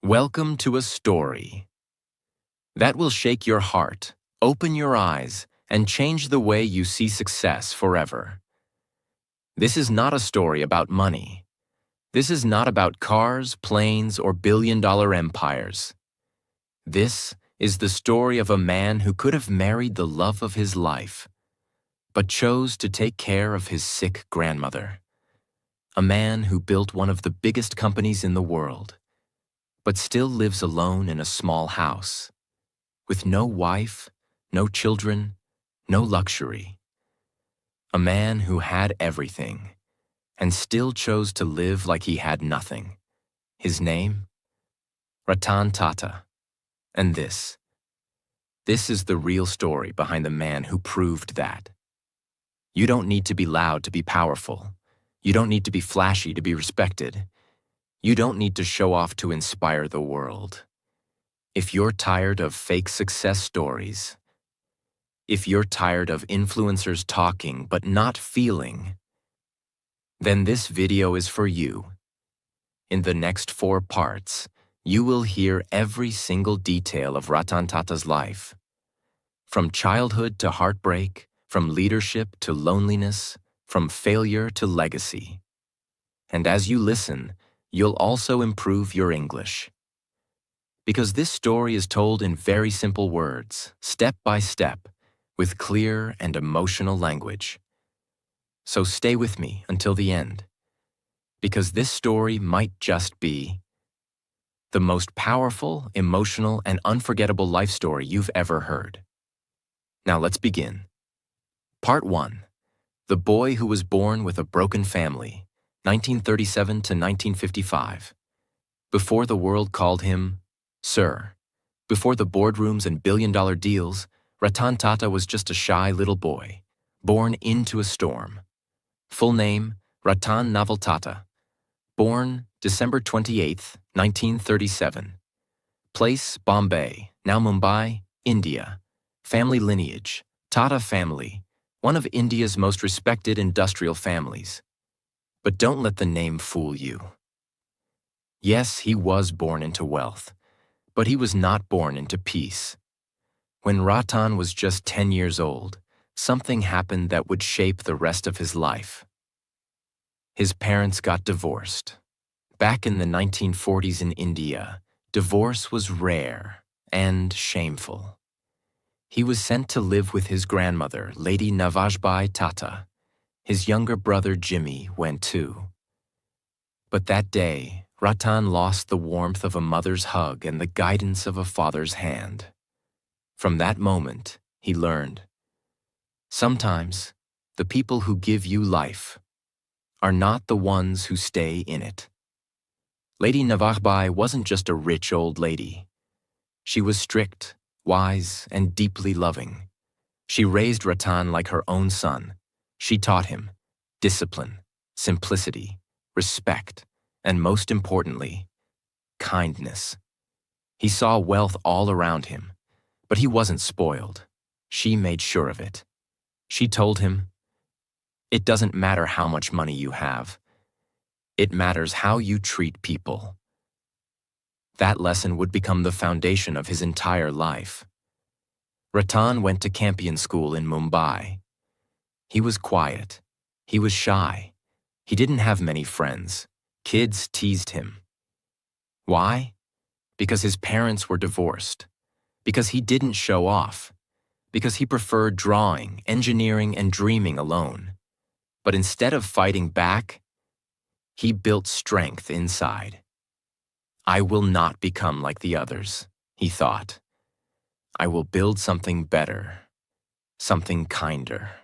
Welcome to a story that will shake your heart, open your eyes, and change the way you see success forever. This is not a story about money. This is not about cars, planes, or billion-dollar empires. This is the story of a man who could have married the love of his life, but chose to take care of his sick grandmother. A man who built one of the biggest companies in the world, but still lives alone in a small house, with no wife, no children, no luxury. A man who had everything, and still chose to live like he had nothing. His name? Ratan Tata. And this is the real story behind the man who proved that. You don't need to be loud to be powerful. You don't need to be flashy to be respected. You don't need to show off to inspire the world. If you're tired of fake success stories, if you're tired of influencers talking but not feeling, then this video is for you. In the next 4 parts, you will hear every single detail of Ratan Tata's life. From childhood to heartbreak, from leadership to loneliness, from failure to legacy. And as you listen, you'll also improve your English. Because this story is told in very simple words, step by step, with clear and emotional language. So stay with me until the end, because this story might just be the most powerful, emotional, and unforgettable life story you've ever heard. Now let's begin. Part 1. The boy who was born with a broken family, 1937 to 1955. Before the world called him Sir. Before the boardrooms and billion-dollar deals, Ratan Tata was just a shy little boy, born into a storm. Full name, Ratan Tata. Born December 28, 1937. Place, Bombay, now Mumbai, India. Family lineage, Tata family, one of India's most respected industrial families. But don't let the name fool you. Yes, he was born into wealth, but he was not born into peace. When Ratan was just 10 years old, something happened that would shape the rest of his life. His parents got divorced. Back in the 1940s in India, divorce was rare and shameful. He was sent to live with his grandmother, Lady Navajbai Tata. His younger brother Jimmy went too. But that day, Ratan lost the warmth of a mother's hug and the guidance of a father's hand. From that moment, he learned, sometimes the people who give you life are not the ones who stay in it. Lady Navajbai wasn't just a rich old lady. She was strict, wise, and deeply loving. She raised Ratan like her own son. She taught him discipline, simplicity, respect, and most importantly, kindness. He saw wealth all around him, but he wasn't spoiled. She made sure of it. She told him, "It doesn't matter how much money you have. It matters how you treat people." That lesson would become the foundation of his entire life. Ratan went to Campion School in Mumbai. He was quiet. He was shy. He didn't have many friends. Kids teased him. Why? Because his parents were divorced. Because he didn't show off. Because he preferred drawing, engineering, and dreaming alone. But instead of fighting back, he built strength inside. I will not become like the others, he thought. I will build something better, something kinder.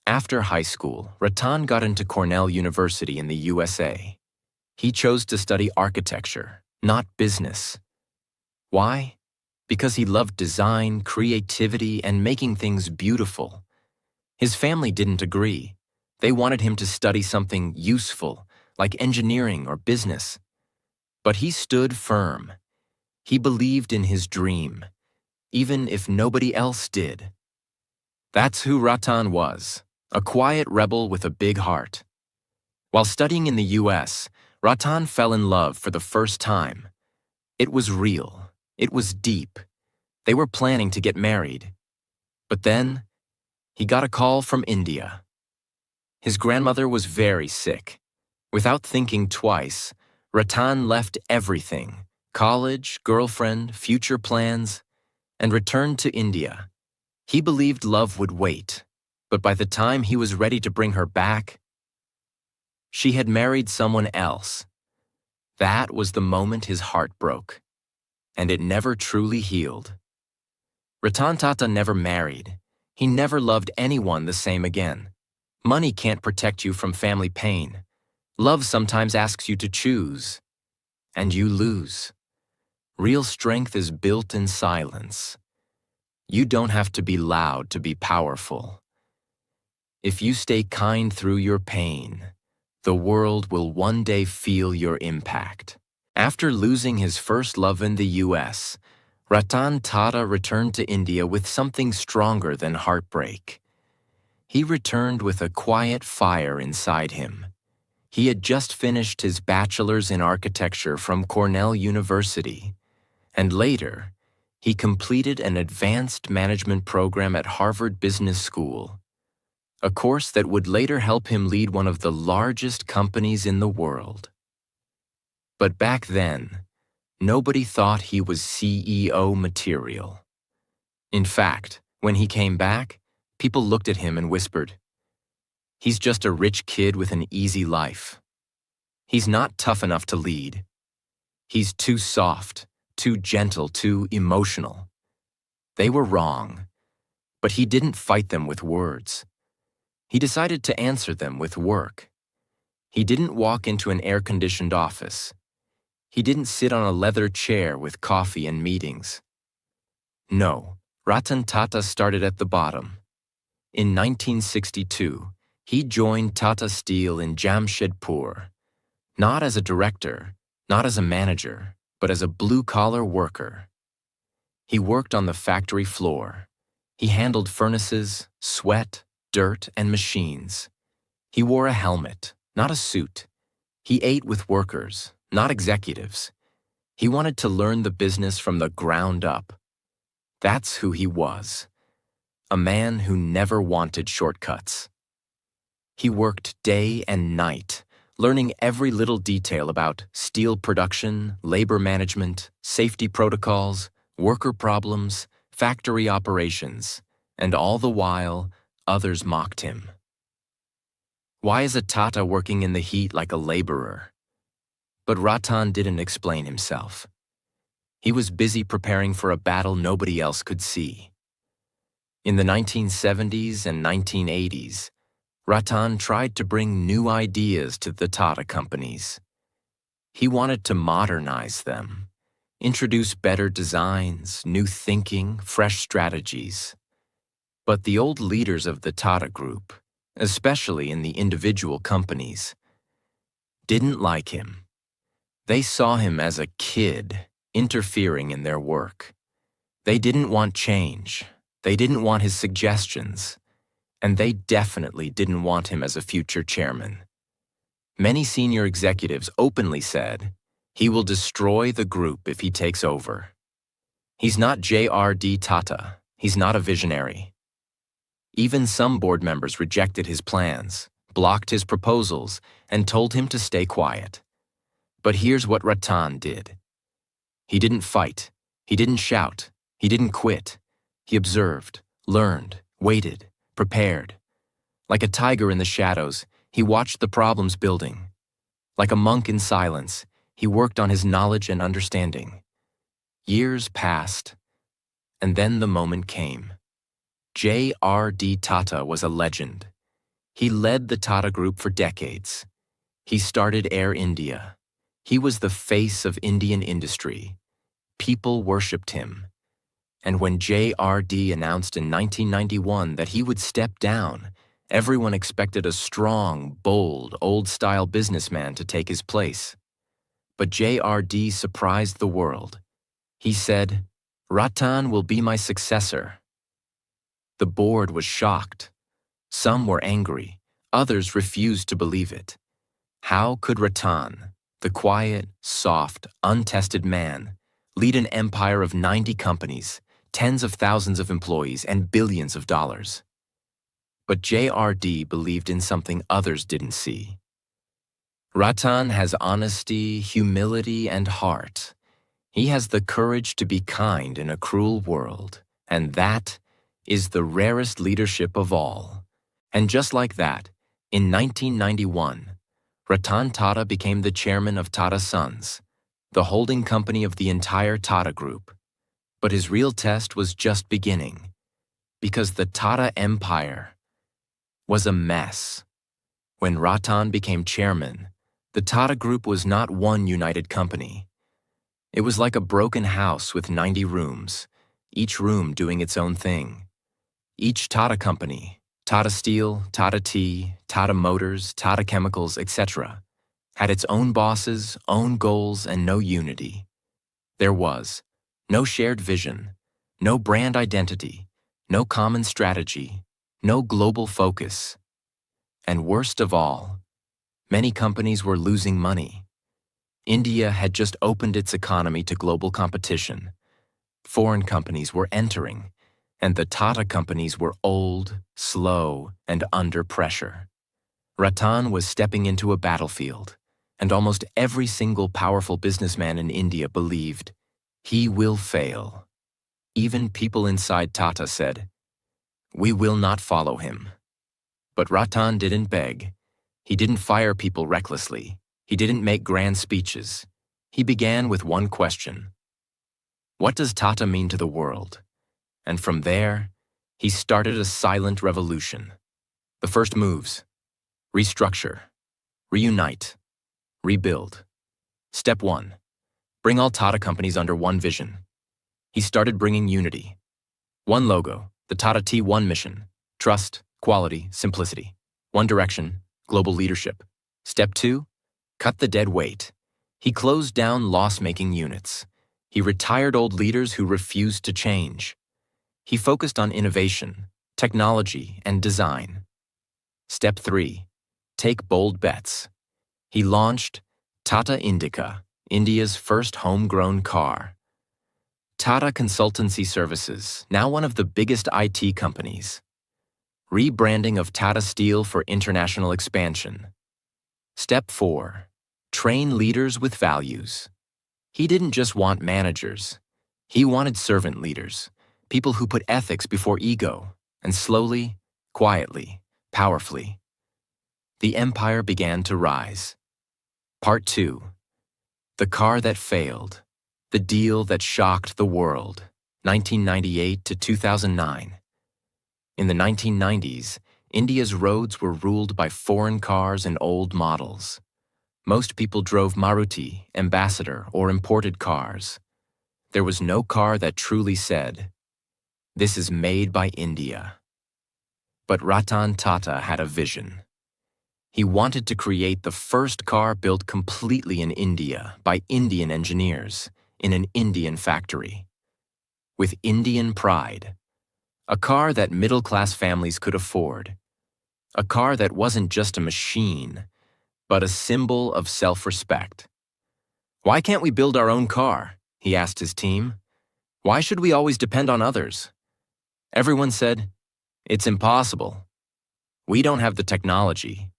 After high school, Ratan got into Cornell University in the USA. He chose to study architecture, not business. Why? Because he loved design, creativity, and making things beautiful. His family didn't agree. They wanted him to study something useful, like engineering or business. But he stood firm. He believed in his dream, even if nobody else did. That's who Ratan was, a quiet rebel with a big heart. While studying in the US, Ratan fell in love for the first time. It was real. It was deep. They were planning to get married. But then, he got a call from India. His grandmother was very sick. Without thinking twice, Ratan left everything, college, girlfriend, future plans, and returned to India. He believed love would wait, but by the time he was ready to bring her back, she had married someone else. That was the moment his heart broke, and it never truly healed. Ratan Tata never married. He never loved anyone the same again. Money can't protect you from family pain. Love sometimes asks you to choose, and you lose. Real strength is built in silence. You don't have to be loud to be powerful. If you stay kind through your pain, the world will one day feel your impact. After losing his first love in the US, Ratan Tata returned to India with something stronger than heartbreak. He returned with a quiet fire inside him. He had just finished his bachelor's in architecture from Cornell University, and later, he completed an advanced management program at Harvard Business School, a course that would later help him lead one of the largest companies in the world. But back then, nobody thought he was CEO material. In fact, when he came back, people looked at him and whispered, "He's just a rich kid with an easy life. He's not tough enough to lead. He's too soft, too gentle, too emotional." They were wrong, but he didn't fight them with words. He decided to answer them with work. He didn't walk into an air-conditioned office. He didn't sit on a leather chair with coffee and meetings. No, Ratan Tata started at the bottom. In 1962, he joined Tata Steel in Jamshedpur, not as a director, not as a manager, but as a blue-collar worker. He worked on the factory floor. He handled furnaces, sweat, dirt, and machines. He wore a helmet, not a suit. He ate with workers, not executives. He wanted to learn the business from the ground up. That's who he was, a man who never wanted shortcuts. He worked day and night, learning every little detail about steel production, labor management, safety protocols, worker problems, factory operations, and all the while, others mocked him. Why is a Tata working in the heat like a laborer? But Ratan didn't explain himself. He was busy preparing for a battle nobody else could see. In the 1970s and 1980s, Ratan tried to bring new ideas to the Tata companies. He wanted to modernize them, introduce better designs, new thinking, fresh strategies. But the old leaders of the Tata Group, especially in the individual companies, didn't like him. They saw him as a kid interfering in their work. They didn't want change. They didn't want his suggestions. And they definitely didn't want him as a future chairman. Many senior executives openly said, "He will destroy the group if he takes over. He's not J.R.D. Tata. He's not a visionary." Even some board members rejected his plans, blocked his proposals, and told him to stay quiet. But here's what Ratan did. He didn't fight. He didn't shout. He didn't quit. He observed, learned, waited, prepared. Like a tiger in the shadows, he watched the problems building. Like a monk in silence, he worked on his knowledge and understanding. Years passed, and then the moment came. J.R.D. Tata was a legend. He led the Tata Group for decades. He started Air India. He was the face of Indian industry. People worshipped him. And when J.R.D. announced in 1991 that he would step down, everyone expected a strong, bold, old-style businessman to take his place. But J.R.D. surprised the world. He said, "Ratan will be my successor." The board was shocked. Some were angry. Others refused to believe it. How could Ratan, the quiet, soft, untested man, lead an empire of 90 companies, tens of thousands of employees, and billions of dollars. But JRD believed in something others didn't see. Ratan has honesty, humility, and heart. He has the courage to be kind in a cruel world, and that is the rarest leadership of all. And just like that, in 1991, Ratan Tata became the chairman of Tata Sons, the holding company of the entire Tata Group. But his real test was just beginning, because the Tata Empire was a mess. When Ratan became chairman, the Tata Group was not one united company. It was like a broken house with 90 rooms, each room doing its own thing. Each Tata company, Tata Steel, Tata Tea, Tata Motors, Tata Chemicals, etc., had its own bosses, own goals, and no unity. There was no shared vision, no brand identity, no common strategy, no global focus. And worst of all, many companies were losing money. India had just opened its economy to global competition. Foreign companies were entering, and the Tata companies were old, slow, and under pressure. Ratan was stepping into a battlefield, and almost every single powerful businessman in India believed he will fail. Even people inside Tata said, "We will not follow him." But Ratan didn't beg. He didn't fire people recklessly. He didn't make grand speeches. He began with one question: what does Tata mean to the world? And from there, he started a silent revolution. The first moves: restructure, reunite, rebuild. Step 1. Bring all Tata companies under one vision. He started bringing unity. One logo, the Tata T1 mission: trust, quality, simplicity. One direction, global leadership. Step 2. Cut the dead weight. He closed down loss-making units. He retired old leaders who refused to change. He focused on innovation, technology, and design. Step 3. Take bold bets. He launched Tata Indica, India's first homegrown car. Tata Consultancy Services, now one of the biggest IT companies. Rebranding of Tata Steel for international expansion. Step 4. Train leaders with values. He didn't just want managers. He wanted servant leaders, people who put ethics before ego, and slowly, quietly, powerfully, the empire began to rise. Part 2. The car that failed. The deal that shocked the world, 1998 to 2009. In the 1990s, India's roads were ruled by foreign cars and old models. Most people drove Maruti, Ambassador, or imported cars. There was no car that truly said, "This is made by India." But Ratan Tata had a vision. He wanted to create the first car built completely in India by Indian engineers in an Indian factory. With Indian pride. A car that middle-class families could afford. A car that wasn't just a machine, but a symbol of self-respect. "Why can't we build our own car?" he asked his team. "Why should we always depend on others?" Everyone said, "It's impossible. We don't have the technology.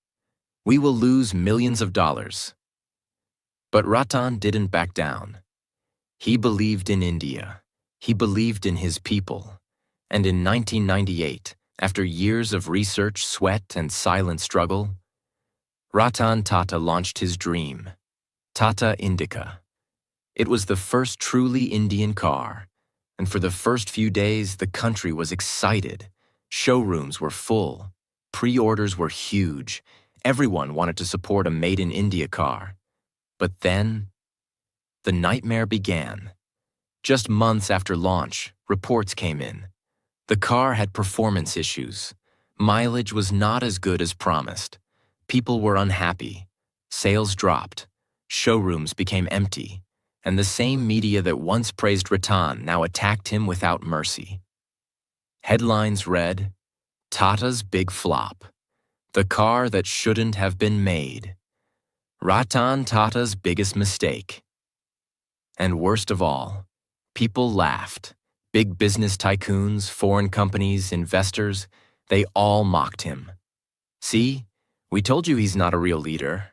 We will lose millions of dollars." But Ratan didn't back down. He believed in India. He believed in his people. And in 1998, after years of research, sweat, and silent struggle, Ratan Tata launched his dream, Tata Indica. It was the first truly Indian car, and for the first few days, the country was excited. Showrooms were full. Pre-orders were huge. Everyone wanted to support a made-in-India car. But then, the nightmare began. Just months after launch, reports came in. The car had performance issues. Mileage was not as good as promised. People were unhappy. Sales dropped. Showrooms became empty. And the same media that once praised Ratan now attacked him without mercy. Headlines read, "Tata's big flop. The car that shouldn't have been made. Ratan Tata's biggest mistake." And worst of all, people laughed. Big business tycoons, foreign companies, investors, they all mocked him. See, we told you he's not a real leader.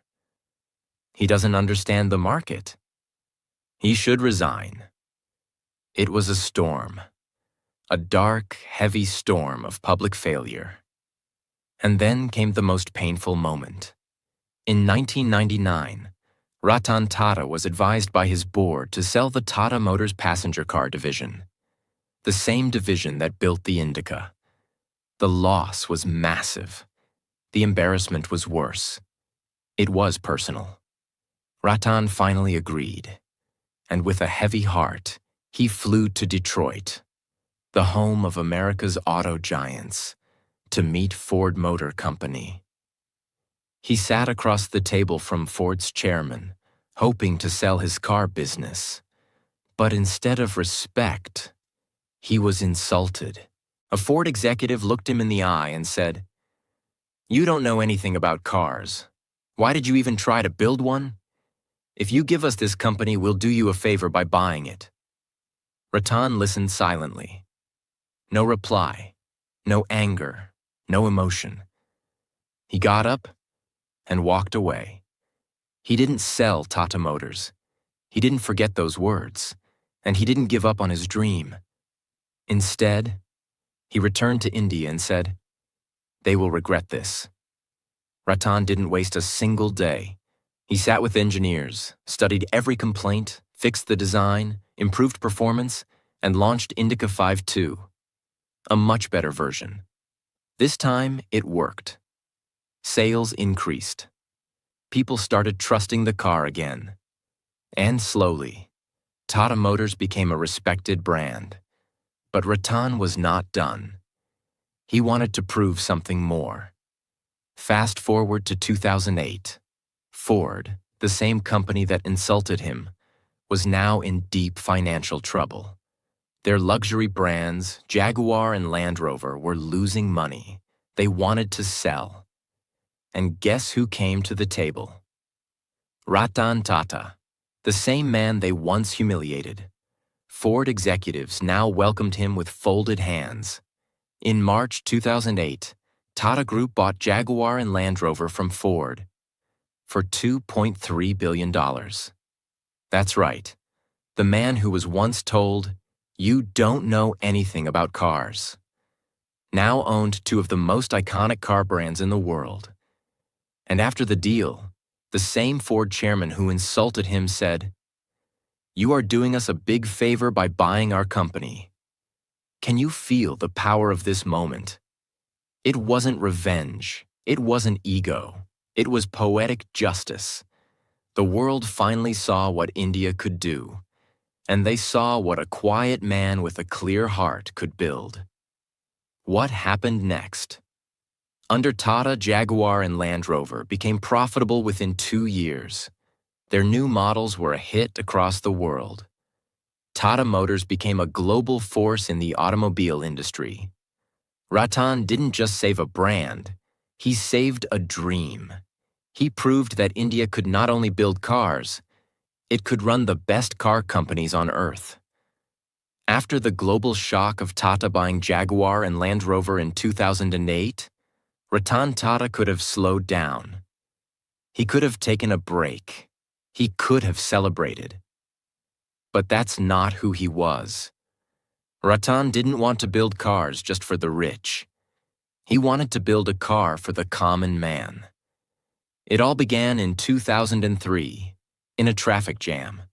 He doesn't understand the market. He should resign. It was a storm, a dark, heavy storm of public failure. And then came the most painful moment. In 1999, Ratan Tata was advised by his board to sell the Tata Motors passenger car division, the same division that built the Indica. The loss was massive. The embarrassment was worse. It was personal. Ratan finally agreed, and with a heavy heart, he flew to Detroit, the home of America's auto giants, to meet Ford Motor Company. He sat across the table from Ford's chairman, hoping to sell his car business. But instead of respect, he was insulted. A Ford executive looked him in the eye and said, "You don't know anything about cars. Why did you even try to build one? If you give us this company, we'll do you a favor by buying it." Ratan listened silently. No reply, no anger, no emotion. He got up and walked away. He didn't sell Tata Motors. He didn't forget those words, and he didn't give up on his dream. Instead, he returned to India and said, "They will regret this." Ratan didn't waste a single day. He sat with engineers, studied every complaint, fixed the design, improved performance, and launched Indica 5.2, a much better version. This time, it worked. Sales increased. People started trusting the car again. And slowly, Tata Motors became a respected brand. But Ratan was not done. He wanted to prove something more. Fast forward to 2008. Ford, the same company that insulted him, was now in deep financial trouble. Their luxury brands, Jaguar and Land Rover, were losing money. They wanted to sell. And guess who came to the table? Ratan Tata, the same man they once humiliated. Ford executives now welcomed him with folded hands. In March 2008, Tata Group bought Jaguar and Land Rover from Ford for $2.3 billion. That's right, the man who was once told, "You don't know anything about cars," now owned two of the most iconic car brands in the world. And after the deal, the same Ford chairman who insulted him said, "You are doing us a big favor by buying our company." Can you feel the power of this moment? It wasn't revenge. It wasn't ego. It was poetic justice. The world finally saw what India could do, and they saw what a quiet man with a clear heart could build. What happened next? Under Tata, Jaguar and Land Rover became profitable within 2 years. Their new models were a hit across the world. Tata Motors became a global force in the automobile industry. Ratan didn't just save a brand, he saved a dream. He proved that India could not only build cars, it could run the best car companies on earth. After the global shock of Tata buying Jaguar and Land Rover in 2008, Ratan Tata could have slowed down. He could have taken a break. He could have celebrated. But that's not who he was. Ratan didn't want to build cars just for the rich. He wanted to build a car for the common man. It all began in 2003, in a traffic jam.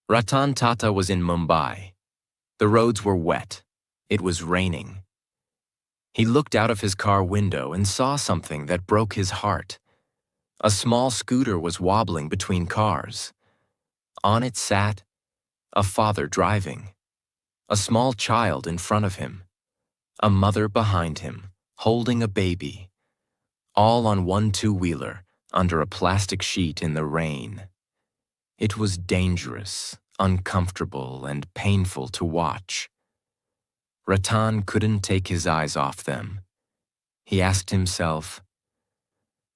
Ratan Tata was in Mumbai. The roads were wet. It was raining. He looked out of his car window and saw something that broke his heart. A small scooter was wobbling between cars. On it sat a father driving, a small child in front of him, a mother behind him, holding a baby, all on one two-wheeler under a plastic sheet in the rain. It was dangerous, uncomfortable, and painful to watch. Ratan couldn't take his eyes off them. He asked himself,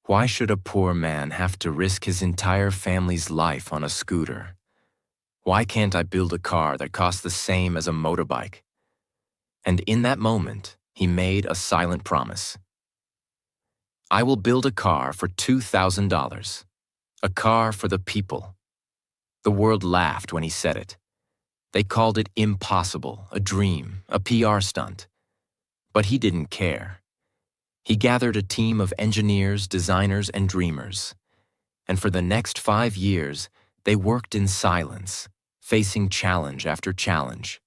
why should a poor man have to risk his entire family's life on a scooter? Why can't I build a car that costs the same as a motorbike? And in that moment, he made a silent promise. I will build a car for $2,000. A car for the people. The world laughed when he said it. They called it impossible, a dream, a PR stunt. But he didn't care. He gathered a team of engineers, designers, and dreamers. And for the next 5 years, they worked in silence, facing challenge after challenge.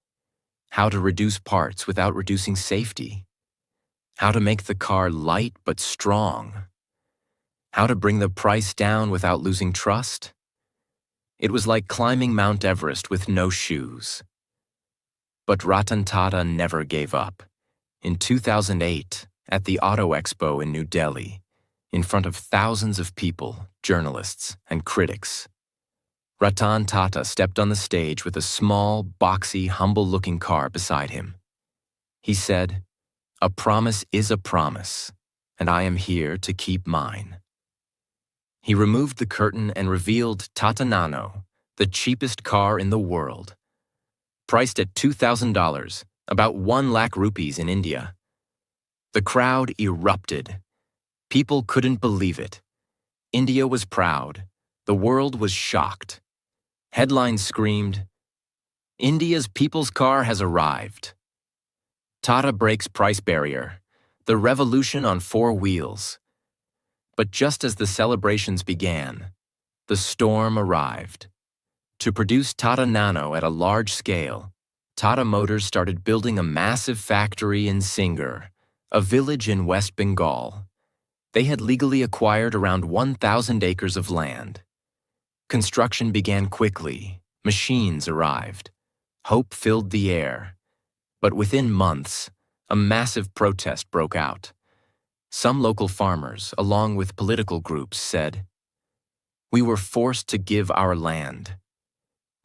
How to reduce parts without reducing safety. How to make the car light but strong. How to bring the price down without losing trust. It was like climbing Mount Everest with no shoes. But Ratan Tata never gave up. In 2008, at the Auto Expo in New Delhi, in front of thousands of people, journalists, and critics, Ratan Tata stepped on the stage with a small, boxy, humble-looking car beside him. He said, "A promise is a promise, and I am here to keep mine." He removed the curtain and revealed Tata Nano, the cheapest car in the world. Priced at $2,000, about 1 lakh rupees in India. The crowd erupted. People couldn't believe it. India was proud. The world was shocked. Headlines screamed, "India's people's car has arrived." Tata breaks price barrier. The revolution on 4 wheels. But just as the celebrations began, the storm arrived. To produce Tata Nano at a large scale, Tata Motors started building a massive factory in Singur, a village in West Bengal. They had legally acquired around 1,000 acres of land. Construction began quickly. Machines arrived. Hope filled the air. But within months, a massive protest broke out. Some local farmers, along with political groups, said, "We were forced to give our land.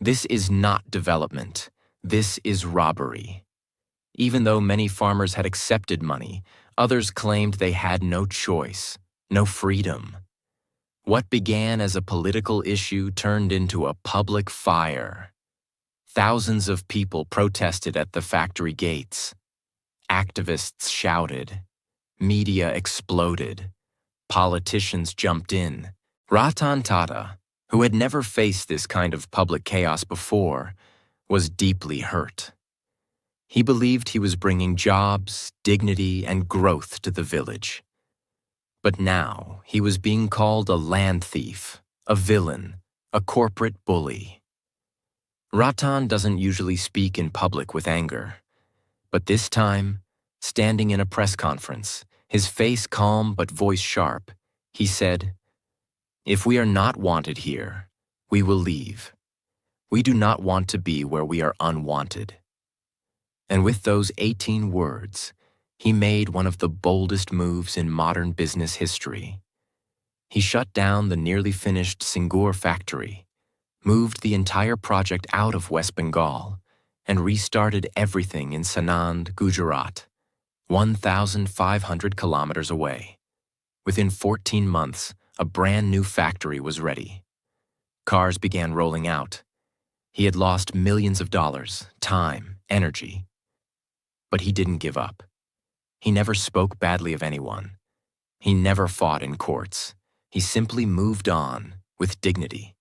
This is not development. This is robbery." Even though many farmers had accepted money, others claimed they had no choice, no freedom. What began as a political issue turned into a public fire. Thousands of people protested at the factory gates. Activists shouted. Media exploded. Politicians jumped in. Ratan Tata, who had never faced this kind of public chaos before, was deeply hurt. He believed he was bringing jobs, dignity, and growth to the village. But now he was being called a land thief, a villain, a corporate bully. Ratan doesn't usually speak in public with anger. But this time, standing in a press conference, his face calm but voice sharp, he said, "If we are not wanted here, we will leave. We do not want to be where we are unwanted." And with those 18 words, he made one of the boldest moves in modern business history. He shut down the nearly finished Singur factory, moved the entire project out of West Bengal, and restarted everything in Sanand, Gujarat, 1,500 kilometers away. Within 14 months, a brand new factory was ready. Cars began rolling out. He had lost millions of dollars, time, energy. But he didn't give up. He never spoke badly of anyone. He never fought in courts. He simply moved on with dignity.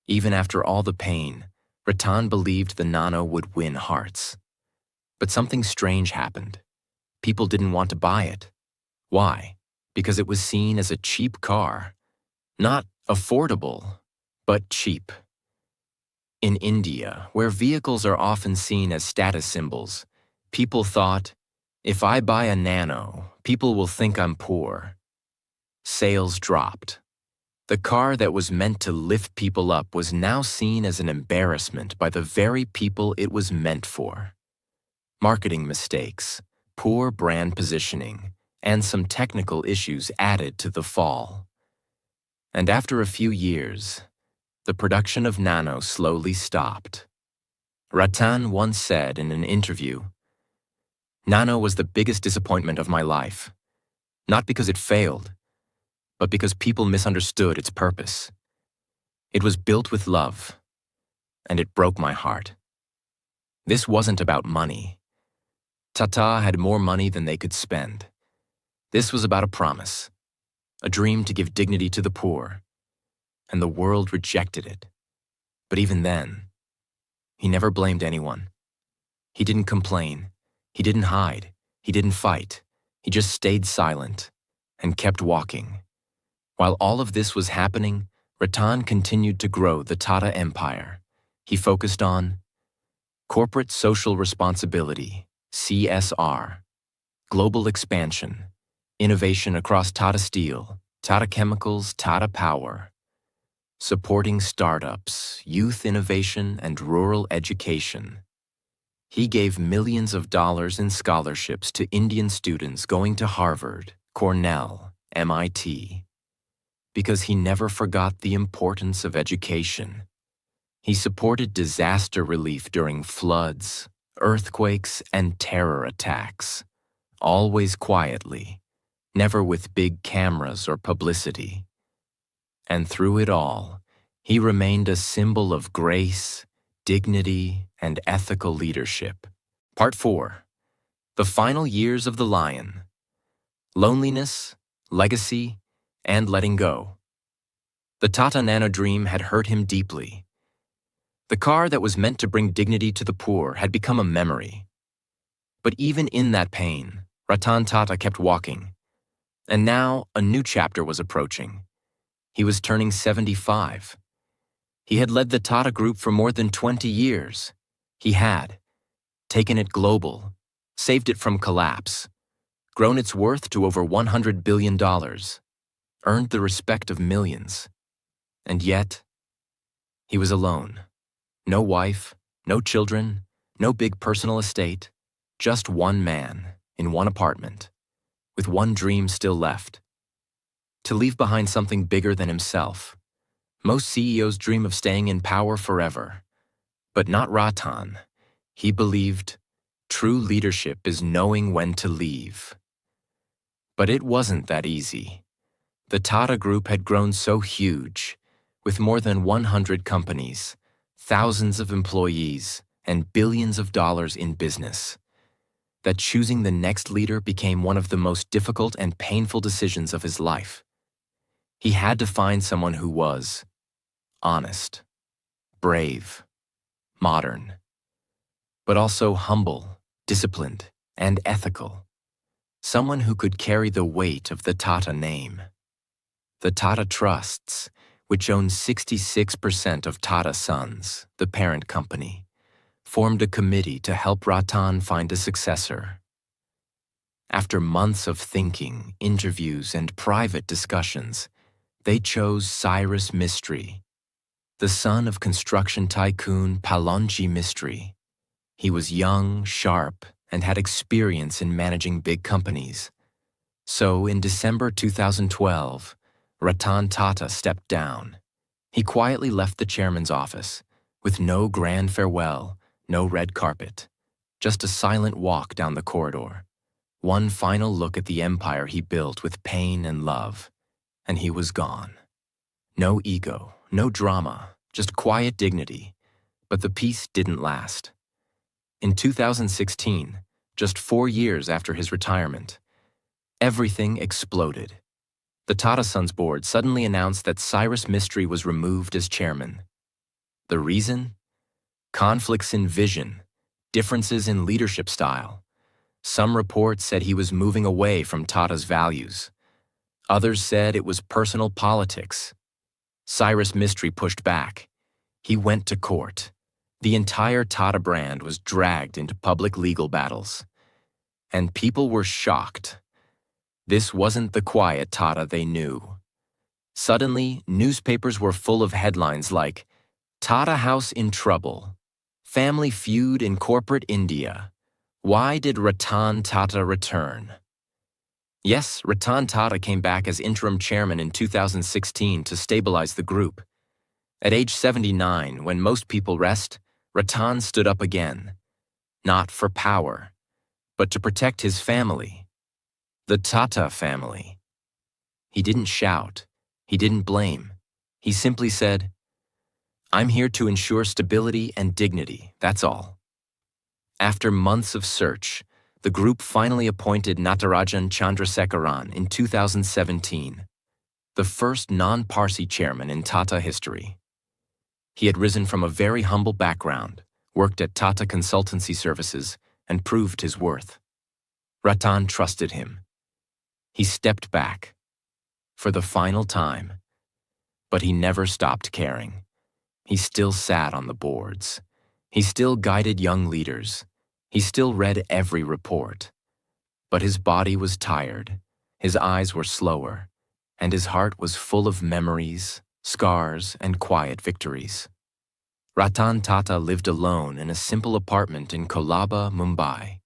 Even after all the pain, Ratan believed the Nano would win hearts. But something strange happened. People didn't want to buy it. Why? Because it was seen as a cheap car. Not affordable, but cheap. In India, where vehicles are often seen as status symbols, people thought, if I buy a Nano, people will think I'm poor. Sales dropped. The car that was meant to lift people up was now seen as an embarrassment by the very people it was meant for. Marketing mistakes, poor brand positioning, and some technical issues added to the fall. And after a few years, the production of Nano slowly stopped. Ratan once said in an interview, "Nano was the biggest disappointment of my life, not because it failed, but because people misunderstood its purpose. It was built with love, and it broke my heart. This wasn't about money. Tata had more money than they could spend. This was about a promise, a dream to give dignity to the poor, and the world rejected it. But even then, he never blamed anyone. He didn't complain. He didn't hide. He didn't fight. He just stayed silent and kept walking. While all of this was happening, Ratan continued to grow the Tata Empire. He focused on corporate social responsibility, CSR, global expansion, innovation across Tata Steel, Tata Chemicals, Tata Power, supporting startups, youth innovation, and rural education. He gave millions of dollars in scholarships to Indian students going to Harvard, Cornell, MIT, because he never forgot the importance of education. He supported disaster relief during floods, earthquakes, and terror attacks, always quietly, never with big cameras or publicity. And through it all, he remained a symbol of grace, dignity, and ethical leadership. Part 4. The Final Years of the Lion. Loneliness, Legacy, and Letting Go. The Tata Nano dream had hurt him deeply. The car that was meant to bring dignity to the poor had become a memory. But even in that pain, Ratan Tata kept walking. And now a new chapter was approaching. He was turning 75. He had led the Tata Group for more than 20 years. He had taken it global, saved it from collapse, grown its worth to over $100 billion, earned the respect of millions. And yet, he was alone. No wife, no children, no big personal estate, just one man in one apartment, with one dream still left: to leave behind something bigger than himself. Most CEOs dream of staying in power forever, but not Ratan. He believed true leadership is knowing when to leave. But it wasn't that easy. The Tata Group had grown so huge, with more than 100 companies, thousands of employees, and billions of dollars in business, that choosing the next leader became one of the most difficult and painful decisions of his life. He had to find someone who was honest, brave, modern, but also humble, disciplined, and ethical. Someone who could carry the weight of the Tata name. The Tata Trusts, which owns 66% of Tata Sons, the parent company, formed a committee to help Ratan find a successor. After months of thinking, interviews, and private discussions, they chose Cyrus Mistry, the son of construction tycoon Palonji Mistry. He was young, sharp, and had experience in managing big companies. So in December 2012, Ratan Tata stepped down. He quietly left the chairman's office, with no grand farewell, no red carpet, just a silent walk down the corridor. One final look at the empire he built with pain and love, and he was gone. No ego, no drama, just quiet dignity. But the peace didn't last. In 2016, just 4 years after his retirement, everything exploded. The Tata Sons board suddenly announced that Cyrus Mistry was removed as chairman. The reason? Conflicts in vision, differences in leadership style. Some reports said he was moving away from Tata's values. Others said it was personal politics. Cyrus Mistry pushed back. He went to court. The entire Tata brand was dragged into public legal battles. And people were shocked. This wasn't the quiet Tata they knew. Suddenly, newspapers were full of headlines like, "Tata House in Trouble," "Family Feud in Corporate India," "Why did Ratan Tata return?" Yes, Ratan Tata came back as interim chairman in 2016 to stabilize the group. At age 79, when most people rest, Ratan stood up again. Not for power, but to protect his family. The Tata family. He didn't shout. He didn't blame. He simply said, I'm here to ensure stability and dignity, that's all. After months of search, the group finally appointed Natarajan Chandrasekaran in 2017, the first non-Parsi chairman in Tata history. He had risen from a very humble background, worked at Tata Consultancy Services, and proved his worth. Ratan trusted him. He stepped back, for the final time, but he never stopped caring. He still sat on the boards. He still guided young leaders. He still read every report. But his body was tired, his eyes were slower, and his heart was full of memories, scars, and quiet victories. Ratan Tata lived alone in a simple apartment in Kolaba, Mumbai.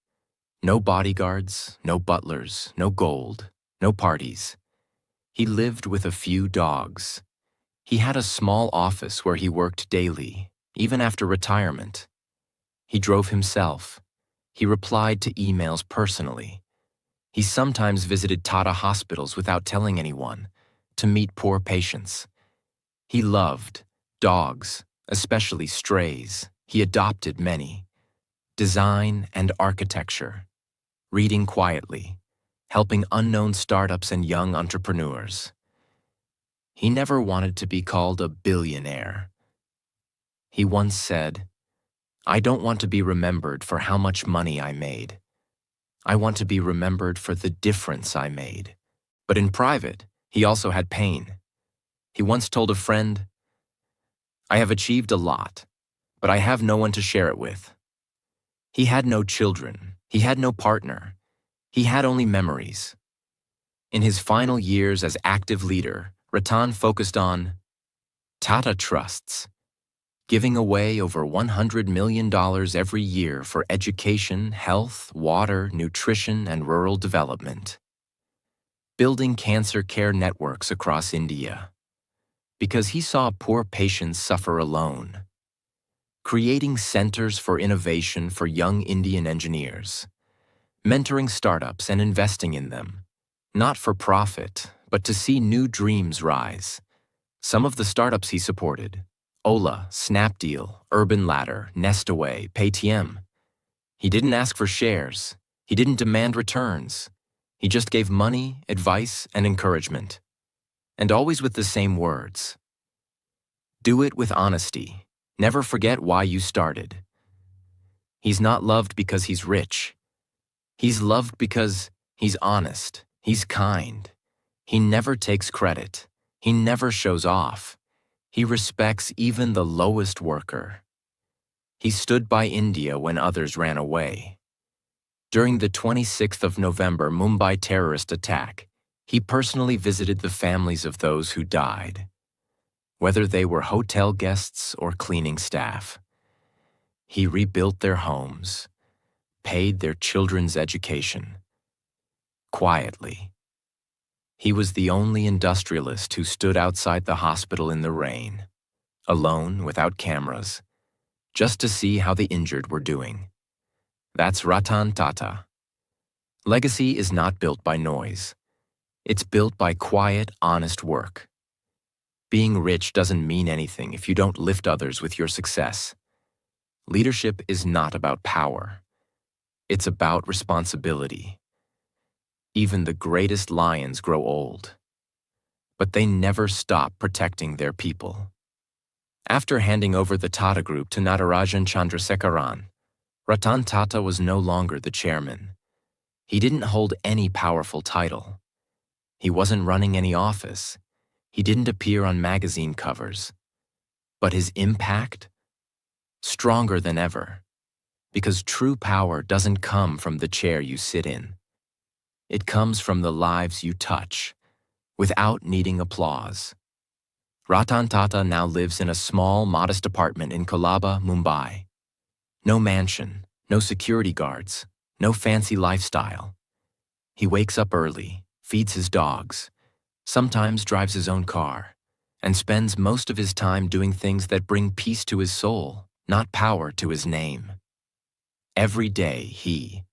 No bodyguards, no butlers, no gold, no parties. He lived with a few dogs. He had a small office where he worked daily, even after retirement. He drove himself. He replied to emails personally. He sometimes visited Tata hospitals without telling anyone, to meet poor patients. He loved dogs, especially strays. He adopted many. Design and architecture. Reading quietly. Helping unknown startups and young entrepreneurs. He never wanted to be called a billionaire. He once said, "I don't want to be remembered for how much money I made. I want to be remembered for the difference I made." But in private, he also had pain. He once told a friend, "I have achieved a lot, but I have no one to share it with." He had no children. He had no partner. He had only memories. In his final years as active leader, Ratan focused on Tata Trusts, giving away over $100 million every year for education, health, water, nutrition, and rural development. Building cancer care networks across India, because he saw poor patients suffer alone. Creating centers for innovation for young Indian engineers. Mentoring startups and investing in them, not for profit, but to see new dreams rise. Some of the startups he supported: Ola, Snapdeal, Urban Ladder, Nestaway, Paytm. He didn't ask for shares. He didn't demand returns. He just gave money, advice, and encouragement. And always with the same words. Do it with honesty. Never forget why you started. He's not loved because he's rich. He's loved because he's honest, he's kind. He never takes credit. He never shows off. He respects even the lowest worker. He stood by India when others ran away. During the 26th of November Mumbai terrorist attack, he personally visited the families of those who died, whether they were hotel guests or cleaning staff. He rebuilt their homes, paid their children's education. Quietly. He was the only industrialist who stood outside the hospital in the rain, alone, without cameras, just to see how the injured were doing. That's Ratan Tata. Legacy is not built by noise. It's built by quiet, honest work. Being rich doesn't mean anything if you don't lift others with your success. Leadership is not about power. It's about responsibility. Even the greatest lions grow old, but they never stop protecting their people. After handing over the Tata Group to Natarajan Chandrasekaran, Ratan Tata was no longer the chairman. He didn't hold any powerful title. He wasn't running any office. He didn't appear on magazine covers. But his impact? Stronger than ever. Because true power doesn't come from the chair you sit in. It comes from the lives you touch, without needing applause. Ratan Tata now lives in a small, modest apartment in Kolaba, Mumbai. No mansion, no security guards, no fancy lifestyle. He wakes up early, feeds his dogs, sometimes drives his own car, and spends most of his time doing things that bring peace to his soul, not power to his name. Every day he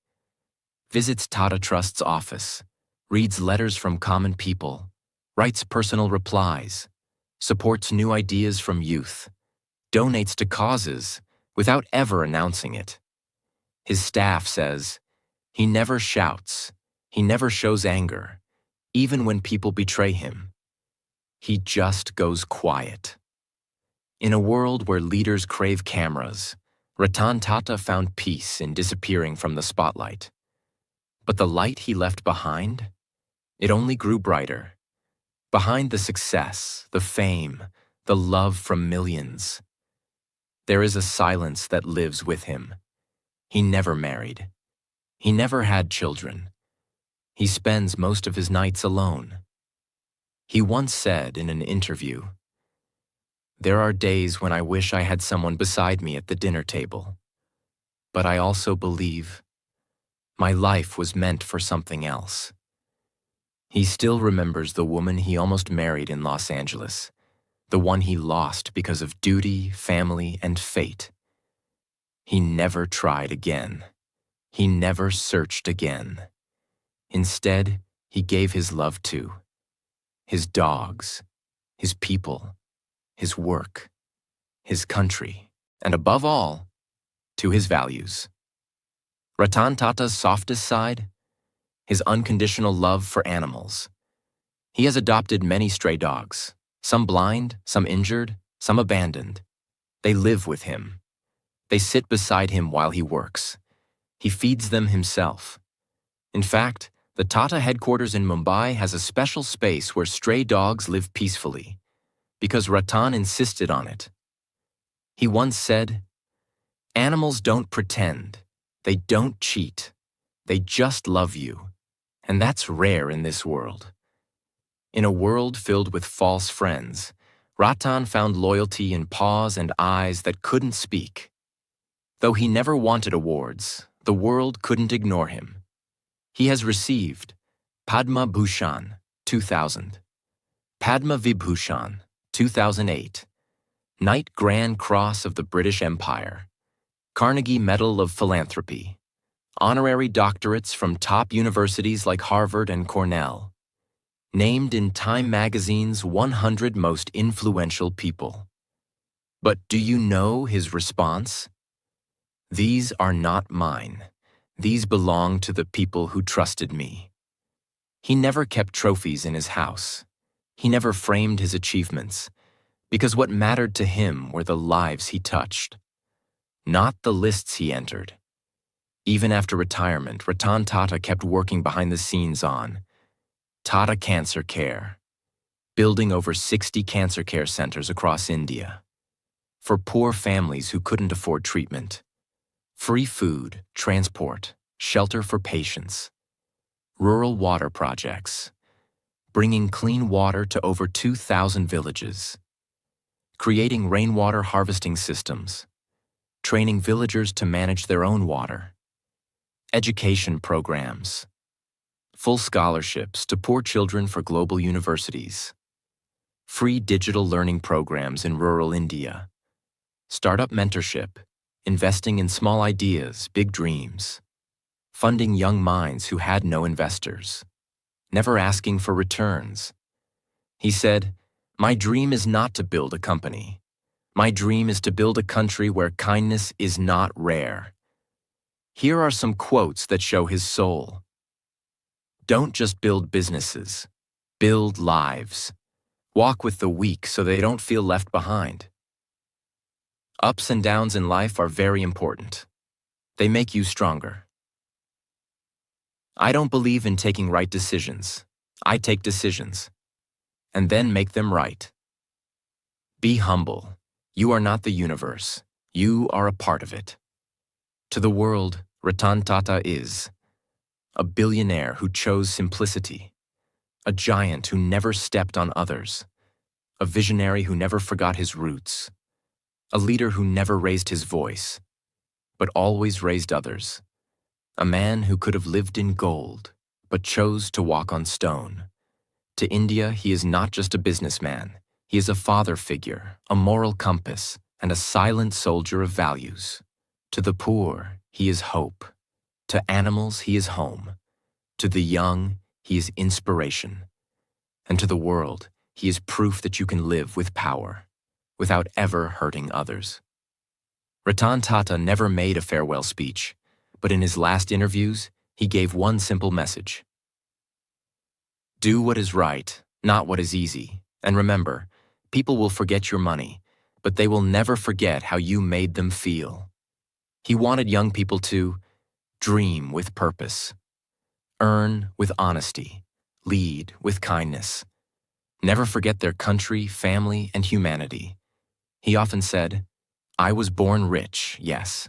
visits Tata Trust's office, reads letters from common people, writes personal replies, supports new ideas from youth, donates to causes without ever announcing it. His staff says, he never shouts, he never shows anger, even when people betray him. He just goes quiet. In a world where leaders crave cameras, Ratan Tata found peace in disappearing from the spotlight. But the light he left behind? It only grew brighter. Behind the success, the fame, the love from millions, there is a silence that lives with him. He never married. He never had children. He spends most of his nights alone. He once said in an interview, "There are days when I wish I had someone beside me at the dinner table. But I also believe my life was meant for something else." He still remembers the woman he almost married in Los Angeles, the one he lost because of duty, family, and fate. He never tried again. He never searched again. Instead, he gave his love to his dogs, his people, his work, his country, and above all, to his values. Ratan Tata's softest side? His unconditional love for animals. He has adopted many stray dogs, some blind, some injured, some abandoned. They live with him. They sit beside him while he works. He feeds them himself. In fact, the Tata headquarters in Mumbai has a special space where stray dogs live peacefully, because Ratan insisted on it. He once said, "Animals don't pretend. They don't cheat. They just love you. And that's rare in this world." In a world filled with false friends, Ratan found loyalty in paws and eyes that couldn't speak. Though he never wanted awards, the world couldn't ignore him. He has received Padma Bhushan, 2000, Padma Vibhushan, 2008, Knight Grand Cross of the British Empire, Carnegie Medal of Philanthropy, honorary doctorates from top universities like Harvard and Cornell, named in Time magazine's 100 most influential people. But do you know his response? "These are not mine. These belong to the people who trusted me." He never kept trophies in his house. He never framed his achievements, because what mattered to him were the lives he touched, not the lists he entered. Even after retirement, Ratan Tata kept working behind the scenes on Tata Cancer Care, building over 60 cancer care centers across India, for poor families who couldn't afford treatment, free food, transport, shelter for patients, rural water projects, bringing clean water to over 2,000 villages, creating rainwater harvesting systems, training villagers to manage their own water, education programs, full scholarships to poor children for global universities, free digital learning programs in rural India, startup mentorship, investing in small ideas, big dreams, funding young minds who had no investors, never asking for returns. He said, "My dream is not to build a company. My dream is to build a country where kindness is not rare." Here are some quotes that show his soul. "Don't just build businesses. Build lives. Walk with the weak so they don't feel left behind. Ups and downs in life are very important. They make you stronger. I don't believe in taking right decisions. I take decisions, and then make them right. Be humble. You are not the universe. You are a part of it." To the world, Ratan Tata is a billionaire who chose simplicity, a giant who never stepped on others, a visionary who never forgot his roots, a leader who never raised his voice, but always raised others, a man who could have lived in gold, but chose to walk on stone. To India, he is not just a businessman. He is a father figure, a moral compass, and a silent soldier of values. To the poor, he is hope. To animals, he is home. To the young, he is inspiration. And to the world, he is proof that you can live with power, without ever hurting others. Ratan Tata never made a farewell speech, but in his last interviews, he gave one simple message. Do what is right, not what is easy. And remember, people will forget your money, but they will never forget how you made them feel. He wanted young people to dream with purpose, earn with honesty, lead with kindness. Never forget their country, family, and humanity. He often said, I was born rich, yes,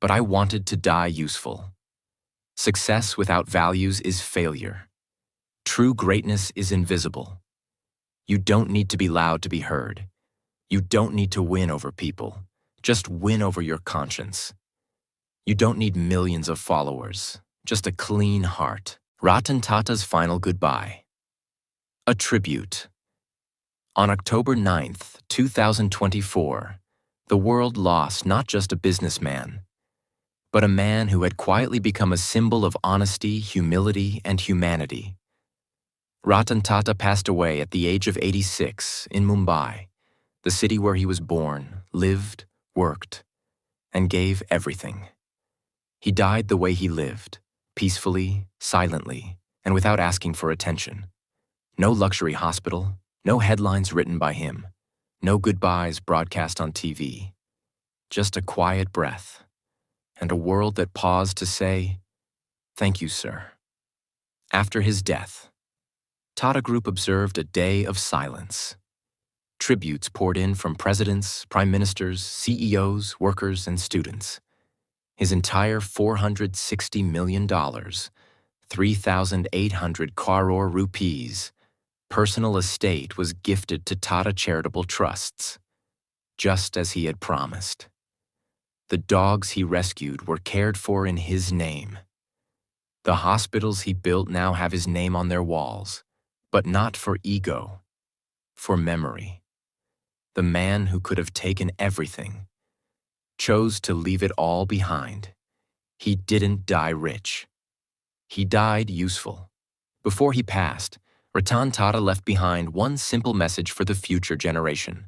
but I wanted to die useful. Success without values is failure. True greatness is invisible. You don't need to be loud to be heard. You don't need to win over people. Just win over your conscience. You don't need millions of followers, just a clean heart. Ratan Tata's final goodbye. A tribute. On October 9th, 2024, the world lost not just a businessman, but a man who had quietly become a symbol of honesty, humility, and humanity. Ratan Tata passed away at the age of 86 in Mumbai, the city where he was born, lived, worked, and gave everything. He died the way he lived, peacefully, silently, and without asking for attention. No luxury hospital, no headlines written by him, no goodbyes broadcast on TV. Just a quiet breath, and a world that paused to say, "Thank you, sir." After his death, Tata Group observed a day of silence. Tributes poured in from presidents, prime ministers, CEOs, workers, and students. His entire $460 million, 3,800 crore rupees, personal estate was gifted to Tata Charitable Trusts, just as he had promised. The dogs he rescued were cared for in his name. The hospitals he built now have his name on their walls, but not for ego, for memory. The man who could have taken everything chose to leave it all behind. He didn't die rich. He died useful. Before he passed, Ratan Tata left behind one simple message for the future generation.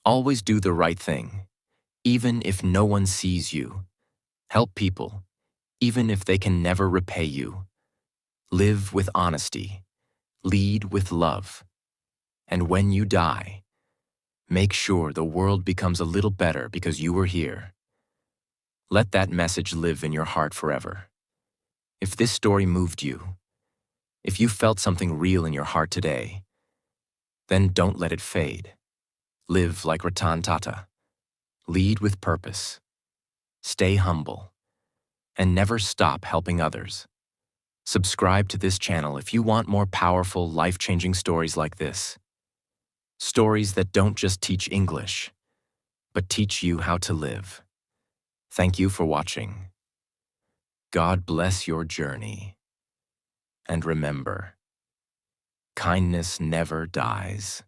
Always do the right thing, even if no one sees you. Help people, even if they can never repay you. Live with honesty. Lead with love. And when you die, make sure the world becomes a little better because you were here. Let that message live in your heart forever. If this story moved you, if you felt something real in your heart today, then don't let it fade. Live like Ratan Tata. Lead with purpose. Stay humble. And never stop helping others. Subscribe to this channel if you want more powerful, life-changing stories like this. Stories that don't just teach English, but teach you how to live. Thank you for watching. God bless your journey. And remember, kindness never dies.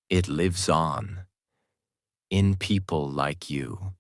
It lives on in people like you.